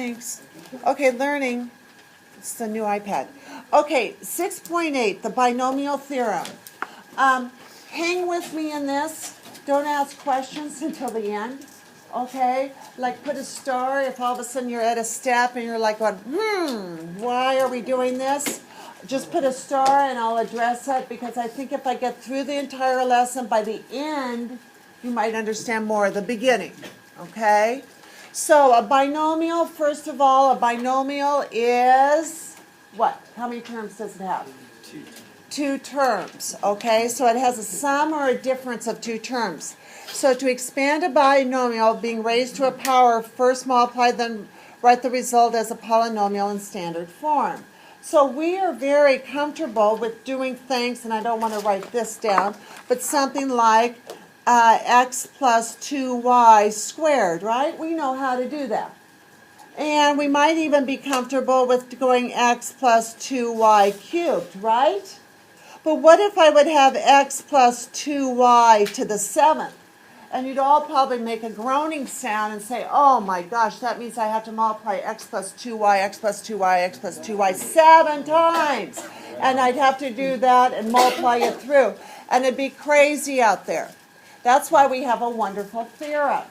Thanks. Okay, learning. It's the new iPad. Okay, 6.8, the binomial theorem. Hang with me in this. Don't ask questions until the end. Okay? Like put a star if all of a sudden you're at a step and you're like going, why are we doing this? Just put a star and I'll address it, because I think if I get through the entire lesson, by the end, you might understand more at the beginning. Okay? So a binomial, first of all, a binomial is what? How many terms does it have? Two terms. Okay? So it has a sum or a difference of two terms. So to expand a binomial being raised to a power, first multiply, then write the result as a polynomial in standard form. So we are very comfortable with doing things, and I don't want to write this down, but something like x plus 2y squared, right? We know how to do that. And we might even be comfortable with going x plus 2y cubed, right? But what if I would have x plus 2y to the 7th? And you'd all probably make a groaning sound and say, oh my gosh, that means I have to multiply x plus 2y, x plus 2y, x plus 2y 7 times. And I'd have to do that and multiply it through. And it'd be crazy out there. That's why we have a wonderful theorem,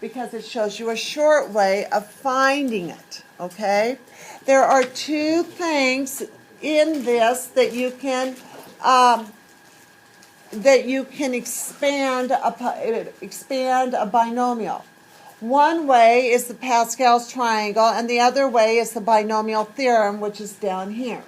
because it shows you a short way of finding it, okay? There are two things in this that you can expand a binomial. One way is the Pascals triangle, and the other way is the binomial theorem, which is down here.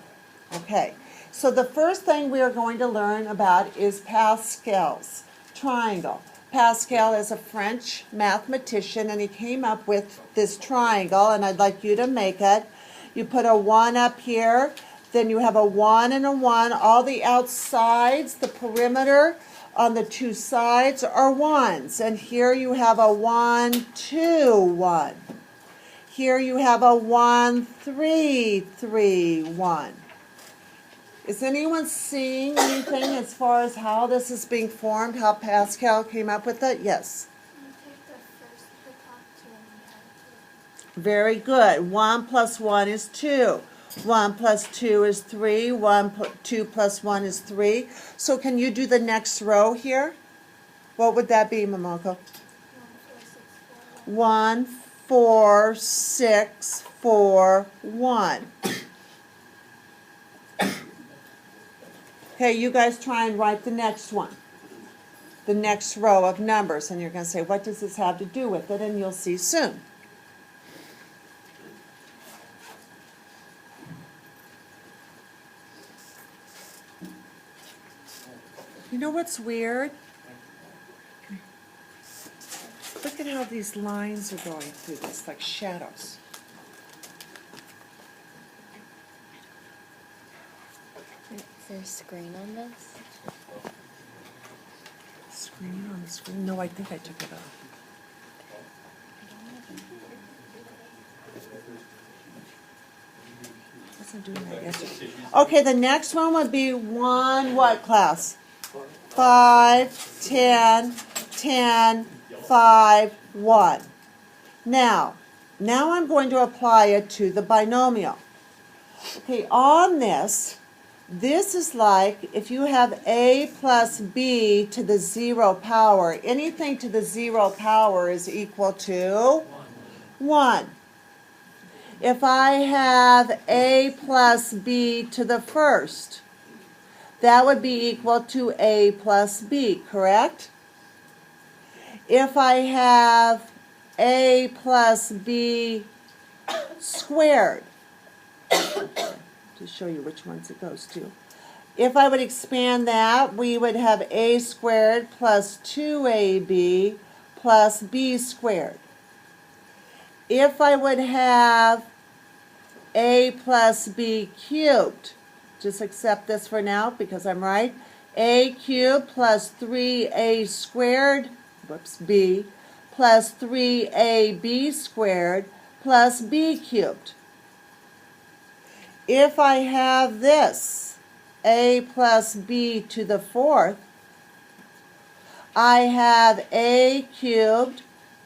Okay, so the first thing we are going to learn about is Pascal's triangle. Pascal is a French mathematician, and he came up with this triangle, and I'd like you to make it. You put a 1 up here, then you have a 1 and a 1. All the outsides, the perimeter on the two sides are 1s. And here you have a 1, 2, 1. Here you have a 1, 3, 3, 1. Is anyone seeing anything as far as how this is being formed, how Pascal came up with it? Yes. Very good. 1 plus 1 is 2. 1 plus 2 is 3. 2 plus 1 is 3. So can you do the next row here? What would that be, Momoko? 1, 4, 6, 4, 1. Okay, you guys try and write the next one. The next row of numbers. And you're going to say, what does this have to do with it? And you'll see soon. You know what's weird? Look at how these lines are going through this, like shadows. Is there a screen on this? Screen on the screen? No, I think I took it off. Wasn't doing that yesterday. Okay, the next one would be 1 what class? 5, 10, 10, 5, 1. Now I'm going to apply it to the binomial. Okay, on this is like if you have a plus b to the 0 power. Anything to the 0 power is equal to 1. If I have a plus b to the first, that would be equal to a plus b, correct? If I have a plus b squared, to show you which ones it goes to. If I would expand that, we would have a squared plus 2ab plus b squared. If I would have a plus b cubed, just accept this for now because I'm right, a cubed plus 3a squared, b, plus 3ab squared plus b cubed. If I have this, a plus b to the 4th, I have a cubed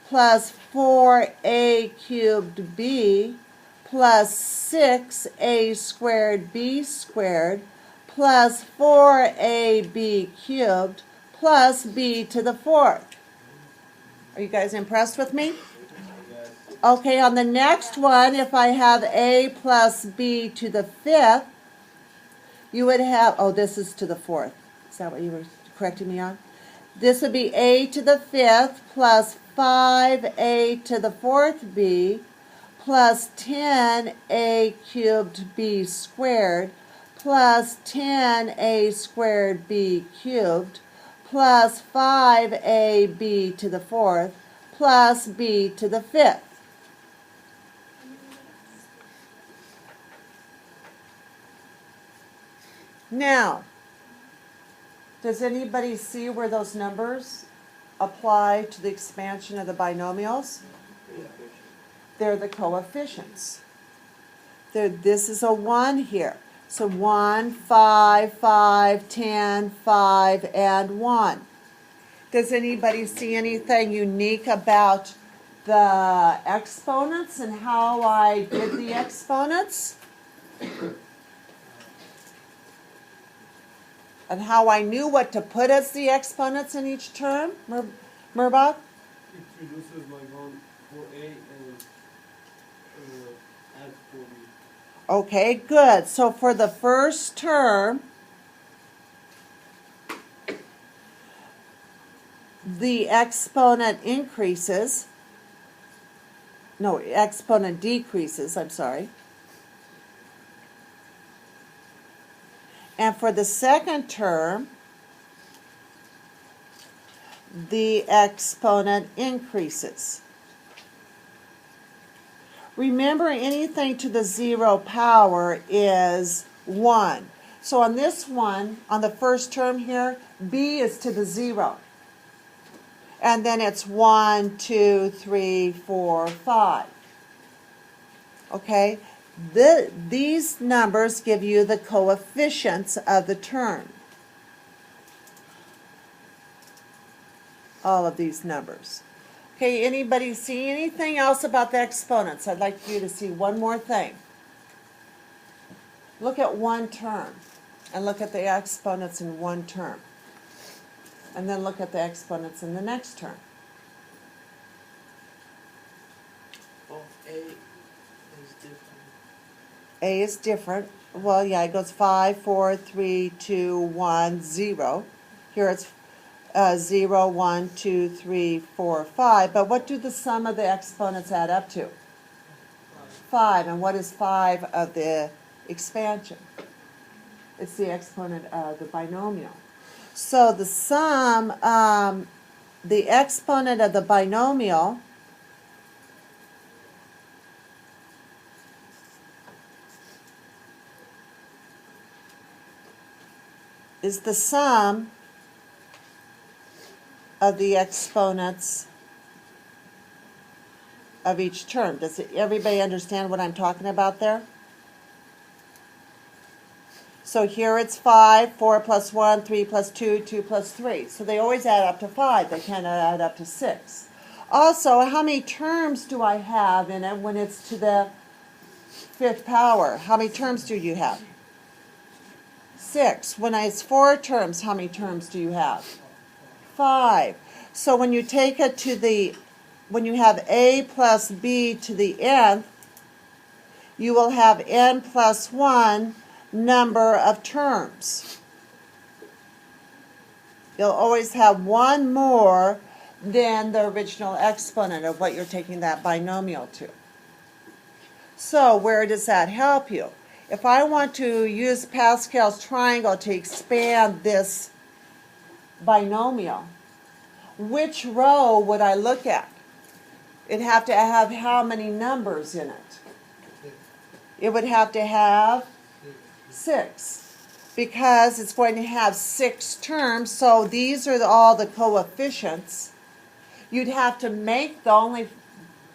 plus 4a cubed b plus 6a squared b squared plus 4ab cubed plus b to the fourth. Are you guys impressed with me? Okay, on the next one, if I have a plus b to the fifth, you would have, oh, this is to the fourth. Is that what you were correcting me on? This would be a to the fifth plus 5a to the fourth b plus 10a cubed b squared plus 10a squared b cubed plus 5ab to the fourth plus b to the fifth. Now, does anybody see where those numbers apply to the expansion of the binomials? They're the coefficients. This is a 1 here. So 1, 5, 5, 10, 5, and 1. Does anybody see anything unique about the exponents and how I did the exponents? And how I knew what to put as the exponents in each term? Murbach? It reduces like on for A and add for B. Okay, good. So for the first term, the exponent increases. No, exponent decreases, I'm sorry. And for the second term, the exponent increases. Remember, anything to the 0 power is 1. So on this one, on the first term here, b is to the 0. And then it's 1, 2, 3, 4, 5. Okay? These numbers give you the coefficients of the term. All of these numbers. Okay, anybody see anything else about the exponents? I'd like you to see one more thing. Look at one term and look at the exponents in one term. And then look at the exponents in the next term. Oh, A is different. A is different. Well, yeah, it goes 5, 4, 3, 2, 1, 0. Here it's 0, 1, 2, 3, 4, 5. But what do the sum of the exponents add up to? 5. And what is 5 of the expansion? It's the exponent of the binomial. So the sum, the exponent of the binomial is the sum of the exponents of each term. Does everybody understand what I'm talking about there? So here it's 5, 4 plus 1, 3 plus 2, 2 plus 3. So they always add up to 5. They can't add up to 6. Also, how many terms do I have in it when it's to the fifth power? How many terms do you have? 6. When it's 4 terms, how many terms do you have? 5. So when you take it to the, when you have a plus b to the nth, you will have n plus 1 number of terms. You'll always have one more than the original exponent of what you're taking that binomial to. So where does that help you? If I want to use Pascal's triangle to expand this binomial, which row would I look at? It'd have to have how many numbers in it? It would have to have 6, because it's going to have 6 terms, so these are all the coefficients. You'd have to make, the only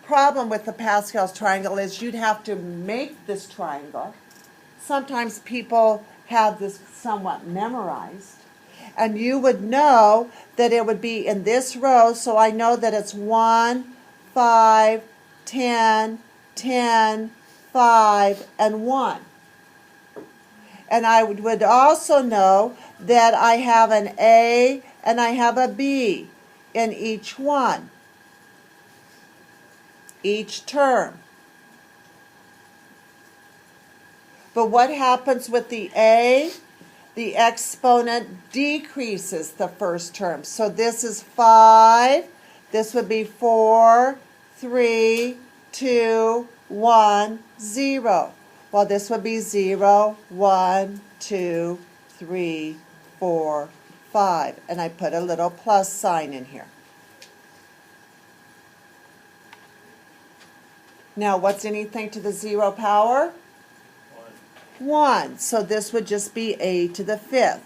problem with the Pascal's triangle is you'd have to make this triangle. Sometimes people have this somewhat memorized, and you would know that it would be in this row, so I know that it's 1, 5, 10, 10, 5, and 1. And I would also know that I have an A and I have a B in each one, each term. But what happens with the A? The exponent decreases the first term. So this is 5. This would be 4, 3, 2, 1, 0. Well, this would be 0, 1, 2, 3, 4, 5. And I put a little plus sign in here. Now, what's anything to the 0 power? 1. So this would just be a to the 5th.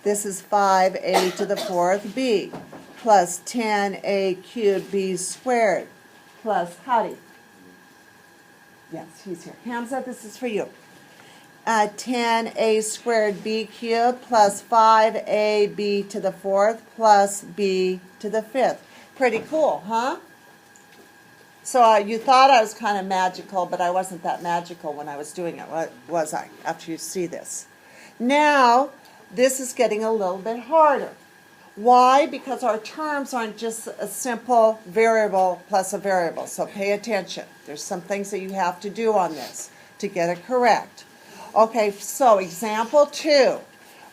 This is 5a to the 4th b plus 10a cubed b squared plus Howdy. Yes, he's here. Hamza, this is for you. 10a squared b cubed plus 5ab to the 4th plus b to the 5th. Pretty cool, huh? So you thought I was kind of magical, but I wasn't that magical when I was doing it, was I, after you see this? Now, this is getting a little bit harder. Why? Because our terms aren't just a simple variable plus a variable. So pay attention. There's some things that you have to do on this to get it correct. Okay, so example 2.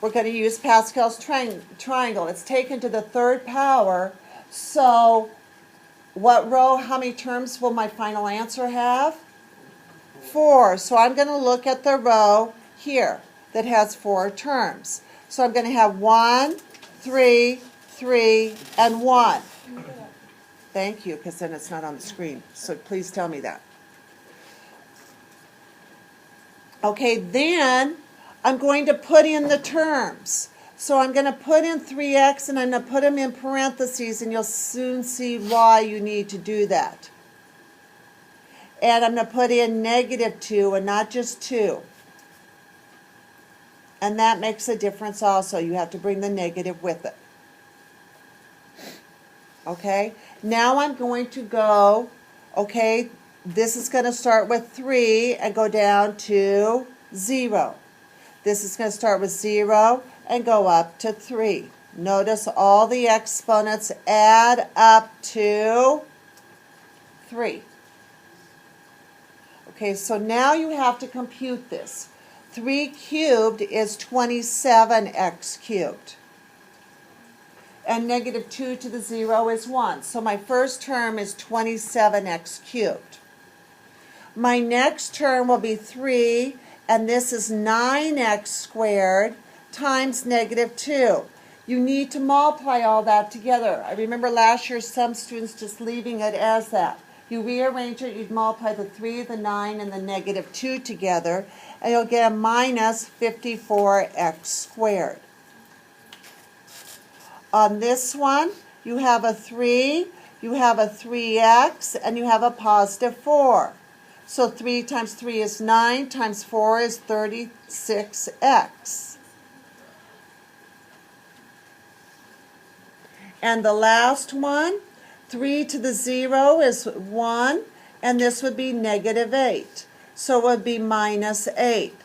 We're going to use Pascal's triangle. It's taken to the 3rd power. So what row, how many terms will my final answer have? 4. So I'm going to look at the row here that has 4 terms. So I'm going to have 1, 3, 3, and 1. Thank you, because then it's not on the screen. So please tell me that. Okay, then I'm going to put in the terms. So I'm going to put in 3x and I'm going to put them in parentheses, and you'll soon see why you need to do that. And I'm going to put in -2 and not just 2. And that makes a difference also. You have to bring the negative with it. Okay? Now I'm going to go, okay, this is going to start with 3 and go down to 0. This is going to start with 0 and go up to 3. Notice all the exponents add up to 3. Okay, so now you have to compute this. 3 cubed is 27x cubed. And -2 to the 0 is 1. So my first term is 27x cubed. My next term will be 3, and this is 9x squared times -2. You need to multiply all that together. I remember last year some students just leaving it as that. You rearrange it, you'd multiply the 3, the 9, and the -2 together, and you'll get a minus 54x squared. On this one, you have a 3, you have a 3x, and you have a positive 4. So 3 times 3 is 9, times 4 is 36x. And the last one, 3 to the 0 is 1, and this would be -8. So it would be -8.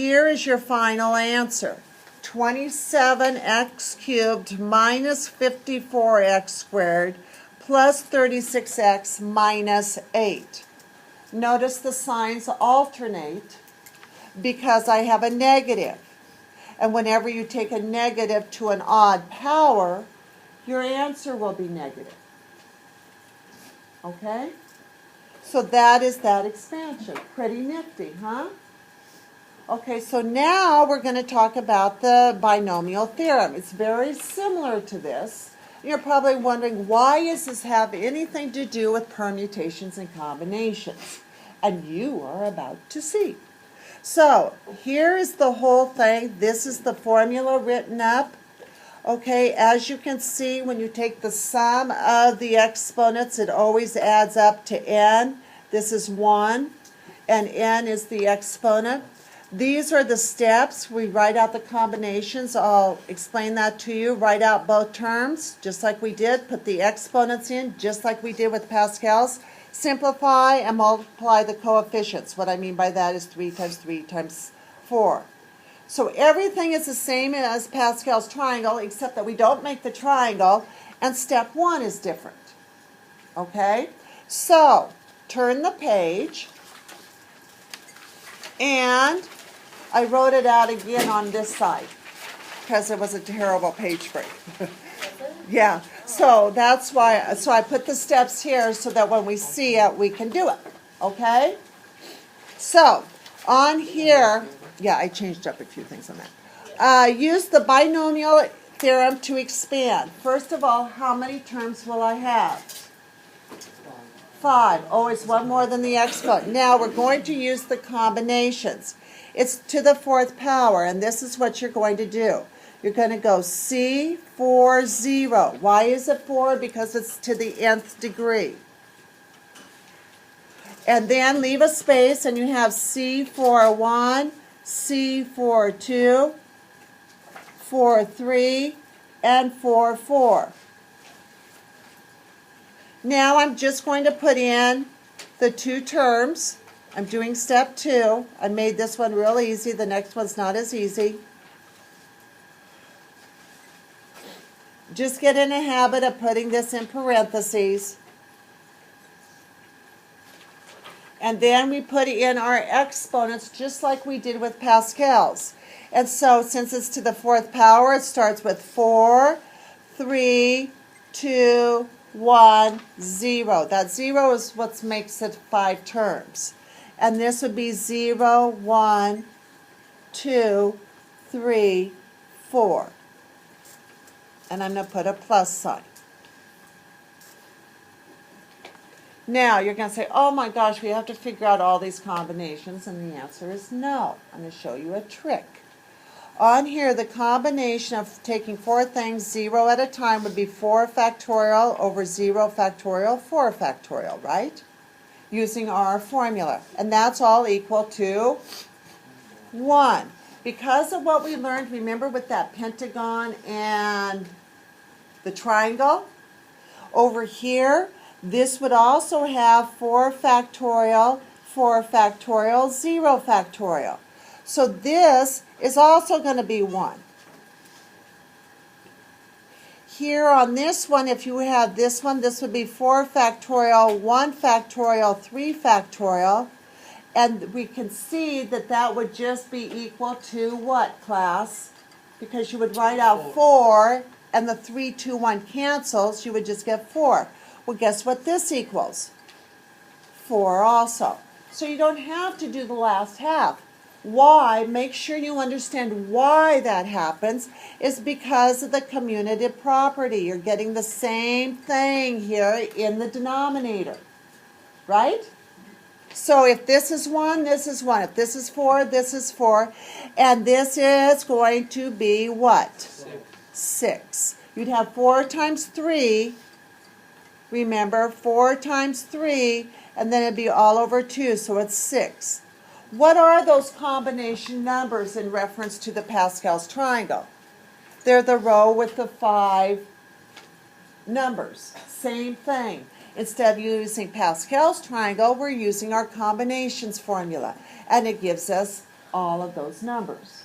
Here is your final answer. 27x cubed minus 54x squared plus 36x minus 8. Notice the signs alternate because I have a negative. And whenever you take a negative to an odd power, your answer will be negative. Okay? So that is that expansion. Pretty nifty, huh? Okay, so now we're going to talk about the binomial theorem. It's very similar to this. You're probably wondering, why does this have anything to do with permutations and combinations? And you are about to see. So here is the whole thing. This is the formula written up. Okay, as you can see, when you take the sum of the exponents, it always adds up to n. This is 1, and n is the exponent. These are the steps. We write out the combinations. I'll explain that to you. Write out both terms, just like we did. Put the exponents in, just like we did with Pascals. Simplify and multiply the coefficients. What I mean by that is 3 times 3 times 4. So everything is the same as Pascal's triangle, except that we don't make the triangle, and step 1 is different. Okay? So, turn the page, and I wrote it out again on this side, because it was a terrible page break. Yeah, so that's why, so I put the steps here so that when we see it, we can do it. Okay? So, on here, yeah, I changed up a few things on that. Use the binomial theorem to expand. First of all, how many terms will I have? 5. Always one more than the exponent. Now we're going to use the combinations. It's to the 4th power, and this is what you're going to do. You're going to go C 4 0. Why is it 4? Because it's to the nth degree. And then leave a space, and you have C 4 1, C 4 2, 4 3, and 4 4. Now I'm just going to put in the 2 terms. I'm doing step 2. I made this one real easy. The next one's not as easy. Just get in a habit of putting this in parentheses. And then we put in our exponents just like we did with Pascal's. And so since it's to the 4th power, it starts with 4, 3, 2, 1, 0. That 0 is what makes it 5 terms. And this would be 0, 1, 2, 3, 4. And I'm going to put a plus sign. Now, you're going to say, oh my gosh, we have to figure out all these combinations. And the answer is no. I'm going to show you a trick. On here, the combination of taking 4 things 0 at a time would be 4 factorial over 0 factorial, 4 factorial, right? Using our formula. And that's all equal to 1. Because of what we learned, remember with that pentagon and the triangle? Over here, this would also have 4 factorial, 4 factorial, 0 factorial. So this is also going to be 1. Here on this one, if you have this one, this would be 4 factorial, 1 factorial, 3 factorial. And we can see that that would just be equal to what, class? Because you would write out 4, and the 3, 2, 1 cancels. You would just get 4. Well, guess what this equals? 4 also. So you don't have to do the last half. Why? Make sure you understand why that happens is because of the commutative property. You're getting the same thing here in the denominator. Right? So if this is 1, this is 1. If this is 4, this is 4. And this is going to be what? 6. You'd have 4 times 3. Remember, 4 times 3, and then it'd be all over 2, so it's 6. What are those combination numbers in reference to the Pascal's triangle? They're the row with the 5 numbers. Same thing. Instead of using Pascal's triangle, we're using our combinations formula. And it gives us all of those numbers.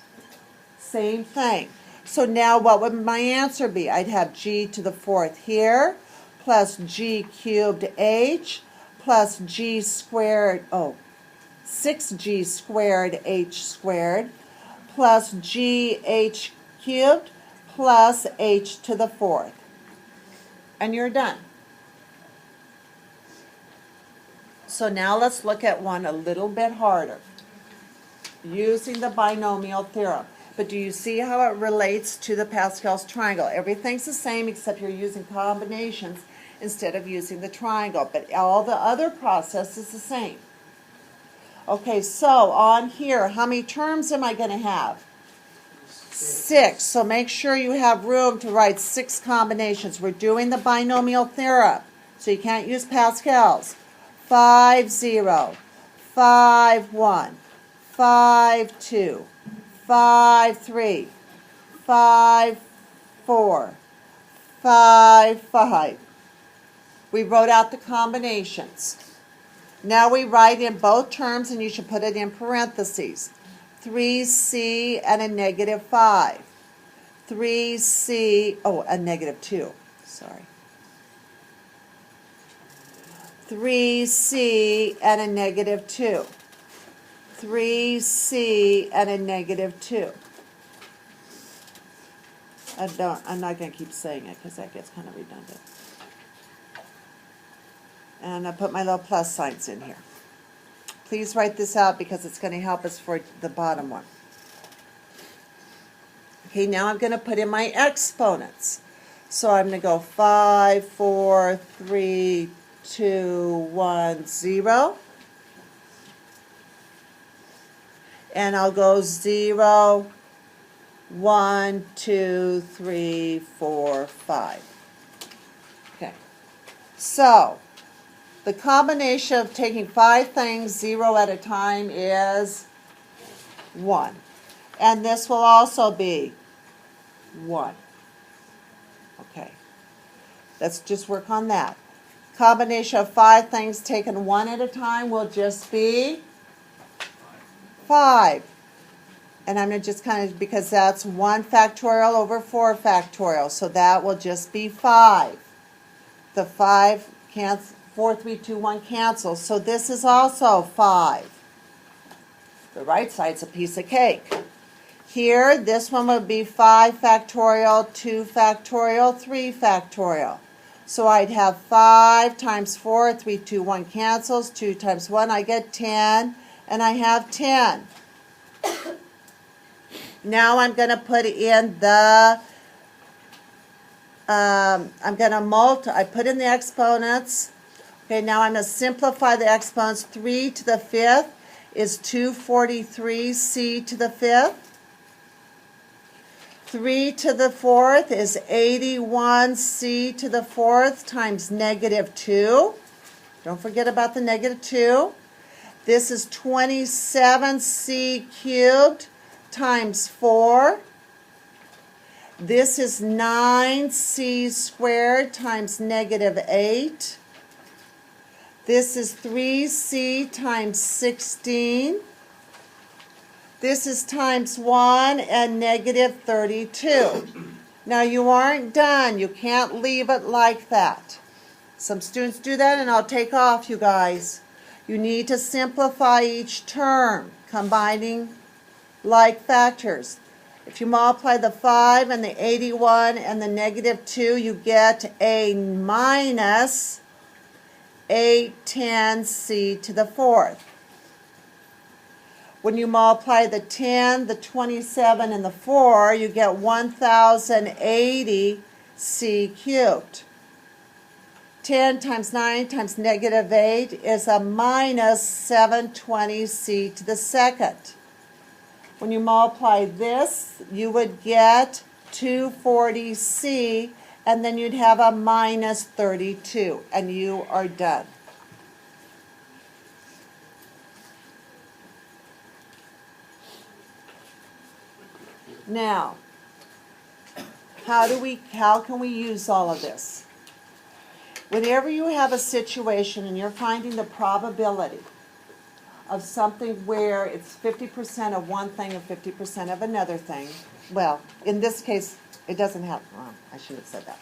Same thing. So now what would my answer be? I'd have g to the 4th here, plus g cubed h, plus g squared, 6g squared h squared, plus gh cubed, plus h to the 4th. And you're done. So now let's look at one a little bit harder, using the binomial theorem. But do you see how it relates to the Pascal's triangle? Everything's the same except you're using combinations instead of using the triangle. But all the other process is the same. Okay, so on here, how many terms am I going to have? 6. So make sure you have room to write 6 combinations. We're doing the binomial theorem, so you can't use Pascal's. 5 0, 5 1, 5, 2, 5, 3, 5, 4, 5, 5. We wrote out the combinations. Now we write in both terms, and you should put it in parentheses. 3c and a negative 5. 3c, oh, a negative 2, sorry. 3c and a negative 2. 3c and a negative 2. I'm not going to keep saying it because that gets kind of redundant. And I put my little plus signs in here. Please write this out because it's going to help us for the bottom one. Okay, now I'm going to put in my exponents. So I'm going to go 5, 4, 3, 2, 1, 0. And I'll go 0, 1, 2, 3, 4, 5. Okay. So the combination of taking 5 things 0 at a time is 1. And this will also be 1. Okay. Let's just work on that. Combination of 5 things taken 1 at a time will just be 5. And I'm going to just kind of, because that's 1 factorial over 4 factorial. So that will just be 5. The 5 cancels. 4, 3, 2, 1 cancels. So this is also 5. The right side's a piece of cake. Here, this one would be 5 factorial, 2 factorial, 3 factorial. So I'd have 5 times 4, 3, 2, 1 cancels. 2 times 1, I get 10. And I have 10. Now I'm going to put in the, I'm going to I put in the exponents. Okay, now I'm going to simplify the exponents. 3 to the 5th is 243c to the 5th. 3 to the 4th is 81c to the 4th times negative 2. Don't forget about the negative 2. This is 27c cubed times 4. This is 9c squared times negative 8. This is 3c times 16. This is times 1 and negative 32. Now you aren't done. You can't leave it like that. Some students do that and I'll take off, you guys. You need to simplify each term, combining like factors. If you multiply the 5 and the 81 and the negative 2, you get a minus 810c to the 4th. When you multiply the 10, the 27, and the 4, you get 1080c cubed. 10 times 9 times negative 8 is a minus 720c to the 2nd. When you multiply this, you would get 240c, and then you'd have a minus 32, and you are done. Now, how can we use all of this? Whenever you have a situation and you're finding the probability of something where it's 50% of one thing and 50% of another thing, well, in this case, it doesn't have, well, I shouldn't have said that.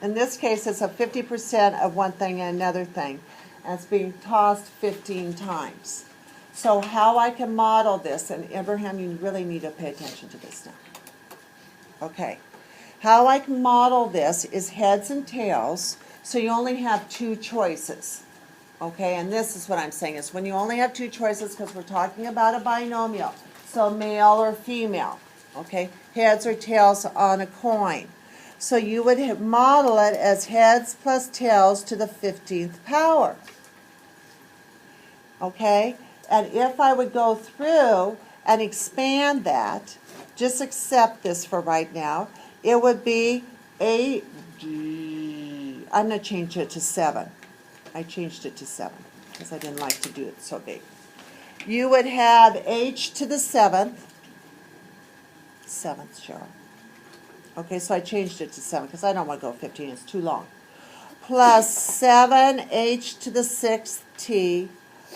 In this case, it's a 50% of one thing and another thing, and it's being tossed 15 times. So how I can model this, and Abraham, you really need to pay attention to this now. Okay. How I can model this is heads and tails, so you only have 2 choices. Okay, and this is what I'm saying, is when you only have 2 choices, because we're talking about a binomial, so male or female, okay, heads or tails on a coin. So you would model it as heads plus tails to the 15th power. Okay, and if I would go through and expand that, just accept this for right now, it would be I'm going to change it to 7. I changed it to 7 because I didn't like to do it so big. you would have h to the seventh, Cheryl. Okay, so I changed it to 7 because I don't want to go 15, it's too long. Plus 7h to the 6th t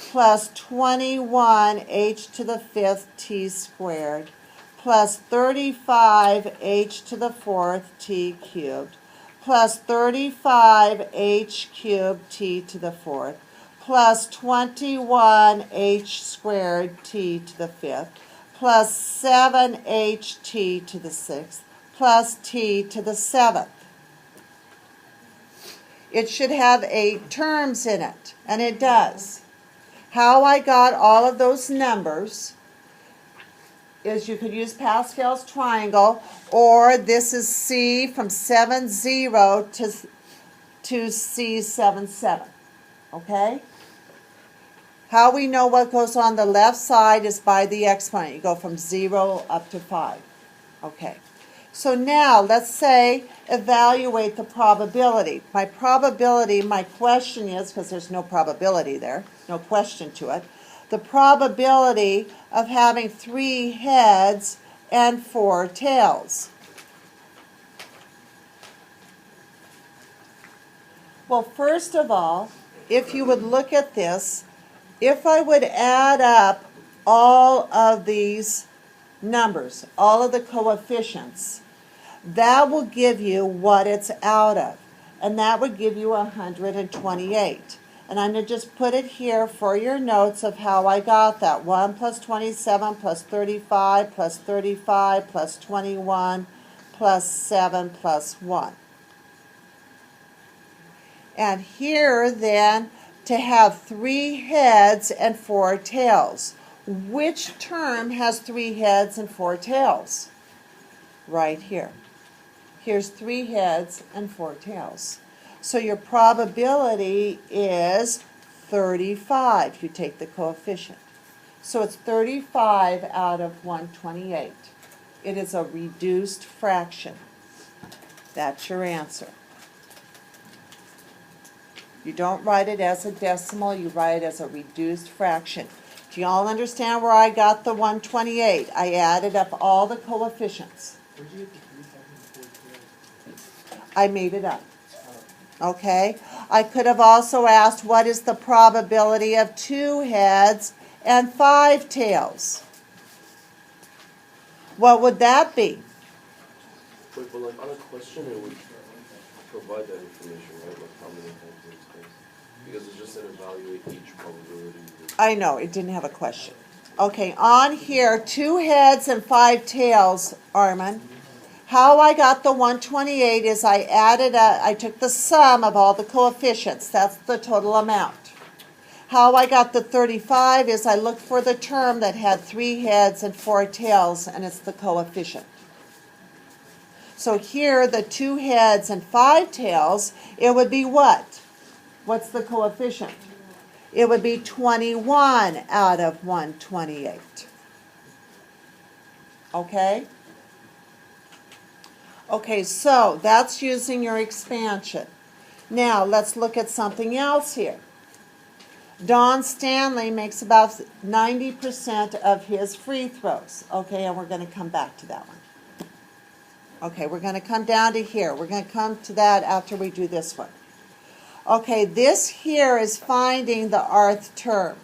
plus 21h to the 5th t squared plus 35h to the 4th t cubed plus 35h cubed t to the 4th plus 21h squared t to the 5th plus 7ht to the 6th plus t to the 7th. It should have 8 terms in it, and it does. How I got all of those numbers is you could use Pascal's triangle, or this is C from 7, 0 to C 7, 7. Okay? How we know what goes on the left side is by the exponent. You go from 0 up to 5. Okay. So now, let's say, evaluate the probability. My question is, because there's no probability there, no question to it, the probability of having 3 heads and 4 tails. Well, first of all, if you would look at this, if I would add up all of these numbers, all of the coefficients, that will give you what it's out of. And that would give you 128. And I'm going to just put it here for your notes of how I got that. 1 plus 27 plus 35 plus 35 plus 21 plus 7 plus 1. And here then, to have 3 heads and 4 tails. Which term has 3 heads and 4 tails? Right here. Here's 3 heads and 4 tails. So your probability is 35. You take the coefficient. So it's 35 out of 128. It is a reduced fraction. That's your answer. You don't write it as a decimal, you write it as a reduced fraction. Do you all understand where I got the 128? I added up all the coefficients. Where'd you get the 3,000? I made it up. Okay? I could have also asked, what is the probability of 2 heads and 5 tails? What would that be? Wait, but like on a question, it would provide that information, right? Like how many heads it's supposed. Because it just said evaluate each probability. I know, it didn't have a question. Okay, on here, 2 heads and 5 tails, Armin. How I got the 128 is I took the sum of all the coefficients. That's the total amount. How I got the 35 is I looked for the term that had 3 heads and 4 tails, and it's the coefficient. So here, the 2 heads and 5 tails, it would be what? What's the coefficient? It would be 21 out of 128. Okay? Okay, so that's using your expansion. Now, let's look at something else here. Don Stanley makes about 90% of his free throws. Okay, and we're going to come back to that one. Okay, we're going to come down to here. We're going to come to that after we do this one. Okay, this here is finding the rth term.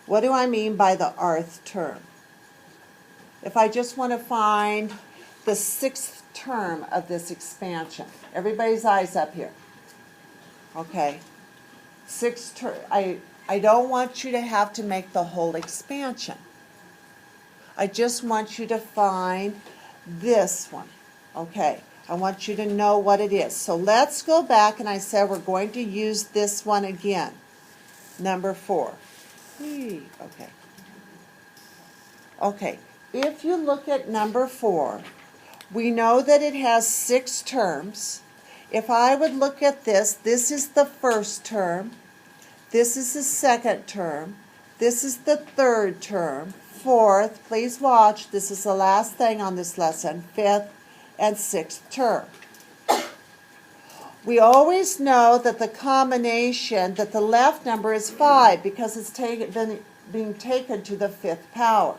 What do I mean by the rth term? If I just want to find the 6th term of this expansion. Everybody's eyes up here. Okay. 6th term. I don't want you to have to make the whole expansion. I just want you to find this one. Okay. I want you to know what it is. So let's go back, and I said we're going to use this one again. Number 4. Okay. Okay. If you look at number 4, we know that it has 6 terms. If I would look at this is the first term. This is the second term. This is the third term. 4th, please watch, this is the last thing on this lesson, 5th and 6th term. we always know that the combination, that the left number is 5 because it's being taken to the 5th power.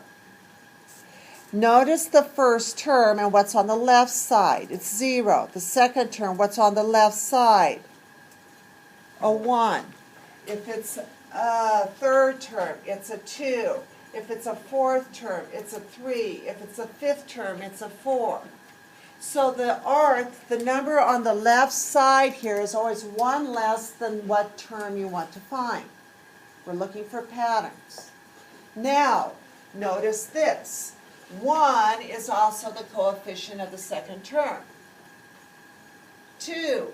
Notice the first term and what's on the left side. It's 0. The second term, what's on the left side? A 1. If it's a third term, it's a 2. If it's a fourth term, it's a 3. If it's a fifth term, it's a 4. So the number on the left side here is always 1 less than what term you want to find. We're looking for patterns. Now, notice this. 1 is also the coefficient of the second term. 2,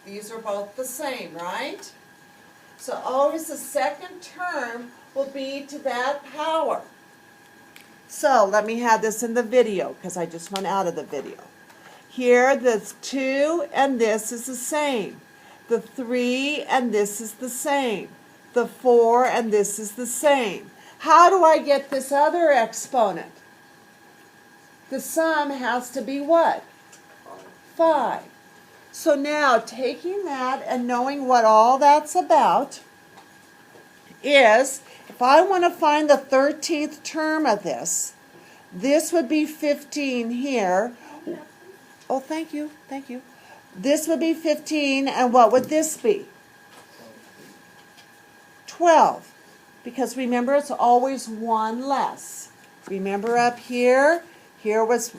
these are both the same, right? So always the second term will be to that power. So let me have this in the video because I just went out of the video. Here, the 2 and this is the same. The 3 and this is the same. The 4 and this is the same. How do I get this other exponent? The sum has to be what? 5. So now, taking that and knowing what all that's about is, if I want to find the 13th term of this would be 15 here. Oh, thank you, thank you. This would be 15, and what would this be? 12. Because remember, it's always 1 less. Remember up here, here was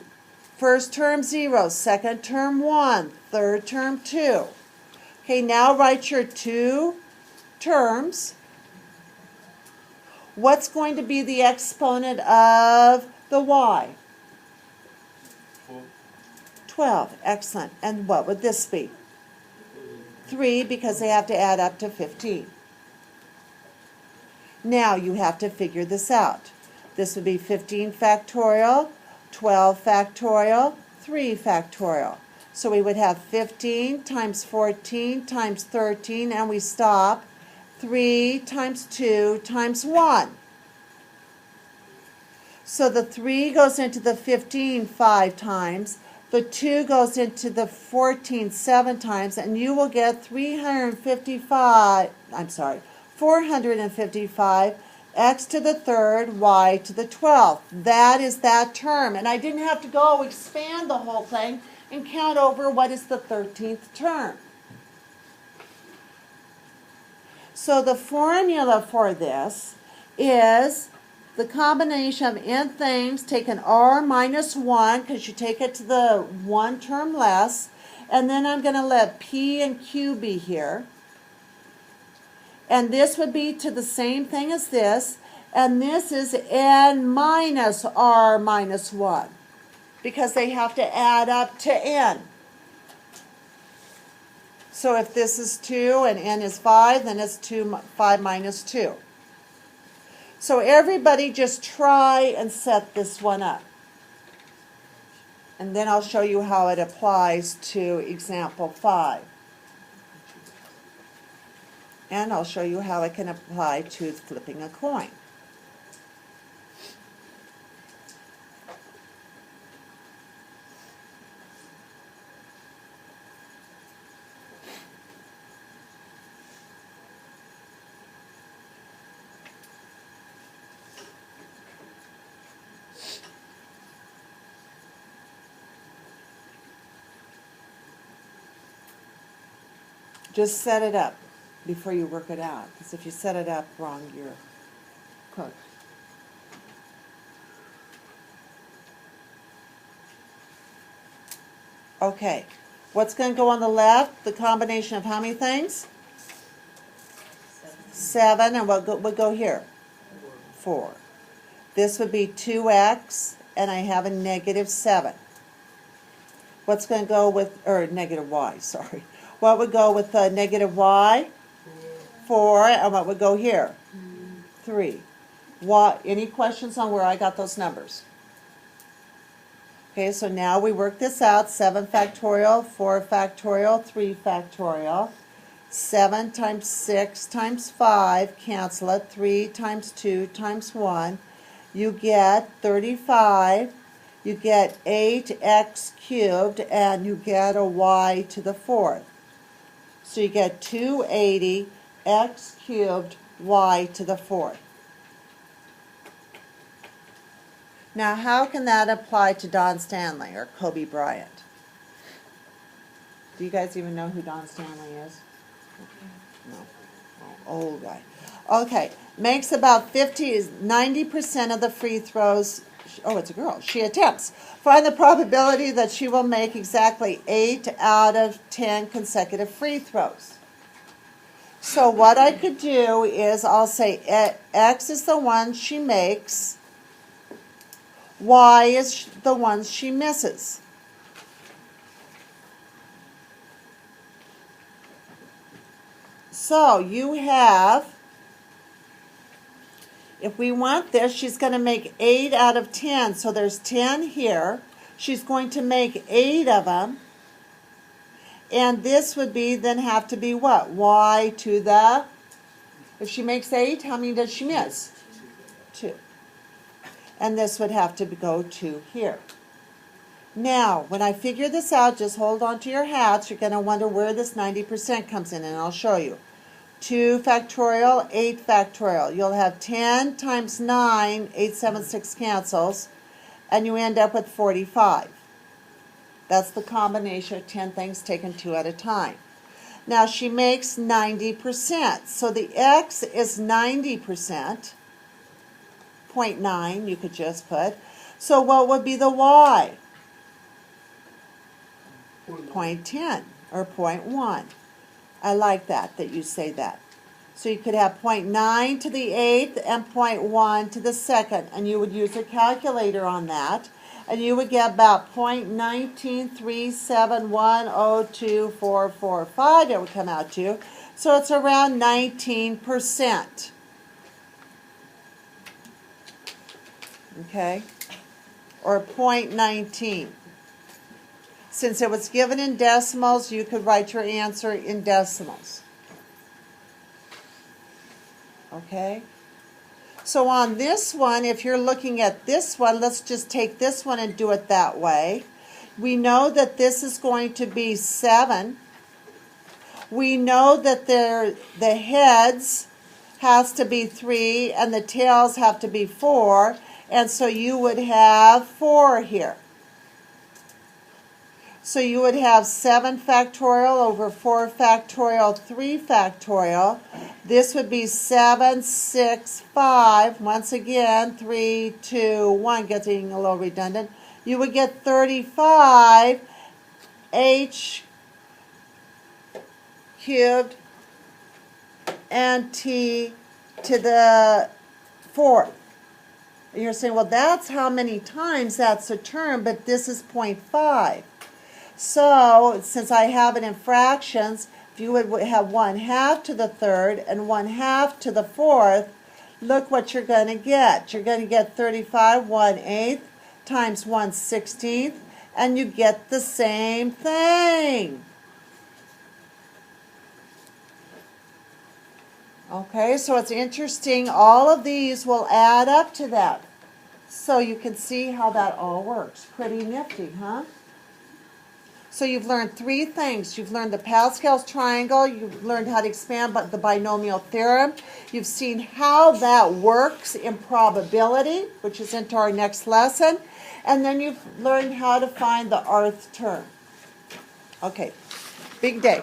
first term 0, second term 1, third term 2. Okay, now write your 2 terms. What's going to be the exponent of the y? 12. Excellent. And what would this be? 3, because they have to add up to 15. Now you have to figure this out. This would be 15 factorial, 12 factorial, 3 factorial. So we would have 15 times 14 times 13, and we stop. 3 times 2 times 1. So the 3 goes into the 15 5 times. The 2 goes into the 14 7 times, and you will get 455 x to the 3rd, y to the 12th. That is that term. And I didn't have to go expand the whole thing and count over what is the 13th term. So the formula for this is the combination of n things, take an r minus 1, because you take it to the 1 term less, and then I'm going to let p and q be here. And this would be to the same thing as this, and this is n minus r minus 1, because they have to add up to n. So if this is 2 and n is 5, then it's 5 minus 2. So everybody just try and set this one up. And then I'll show you how it applies to example 5. And I'll show you how it can apply to flipping a coin. Just set it up before you work it out, because if you set it up wrong, you're cooked. Okay, what's going to go on the left? The combination of how many things? 7, and what would go here? 4. This would be 2x, and I have a negative 7. What's going to go with, or negative y, sorry. What would go with the negative y? 4, and what would go here? 3. What? Any questions on where I got those numbers? Okay, so now we work this out. 7 factorial, 4 factorial, 3 factorial. 7 times 6 times 5, cancel it. 3 times 2 times 1. You get 35. You get 8x cubed, and you get a y to the 4th. So you get 280 x cubed y to the 4th. Now, how can that apply to Don Stanley or Kobe Bryant? Do you guys even know who Don Stanley is? No. Oh, old guy. Okay. Makes about 90% of the free throws. Oh, it's a girl. She attempts. Find the probability that she will make exactly 8 out of 10 consecutive free throws. So what I could do is I'll say X is the one she makes. Y is the ones she misses. So you have, if we want this, she's going to make 8 out of 10. So there's 10 here. She's going to make 8 of them. And this would be then have to be what? Y to the, if she makes 8, how many does she miss? 2. And this would have to go to here. Now, when I figure this out, just hold on to your hats. You're going to wonder where this 90% comes in, and I'll show you. 2 factorial, 8 factorial. You'll have 10 times 9, 876 cancels, and you end up with 45. That's the combination of 10 things taken 2 at a time. Now, she makes 90%. So the X is 90%. 0.9, you could just put. So what would be the Y? 0.10 or 0.1. I like that you say that. So you could have 0.9 to the 8th and 0.1 to the 2nd, and you would use a calculator on that, and you would get about 0.19371024445 it would come out to. So it's around 19%. Okay? Or 0.19. Since it was given in decimals, you could write your answer in decimals. Okay? So on this one, if you're looking at this one, let's just take this one and do it that way. We know that this is going to be 7. We know that the heads has to be 3 and the tails have to be 4. And so you would have 4 here. So you would have 7 factorial over 4 factorial, 3 factorial. This would be 7, 6, 5. Once again, 3, 2, 1, getting a little redundant. You would get 35 h cubed and t to the 4th. And you're saying, well, that's how many times that's a term, but this is 0.5. So, since I have it in fractions, if you would have 1/2 to the 3rd and 1/2 to the 4th, look what you're going to get. You're going to get 35 1/8 times 1/16, and you get the same thing. Okay, so it's interesting. All of these will add up to that. So you can see how that all works. Pretty nifty, huh? So you've learned 3 things. You've learned the Pascals triangle. You've learned how to expand the binomial theorem. You've seen how that works in probability, which is into our next lesson. And then you've learned how to find the rth term. Okay, big day.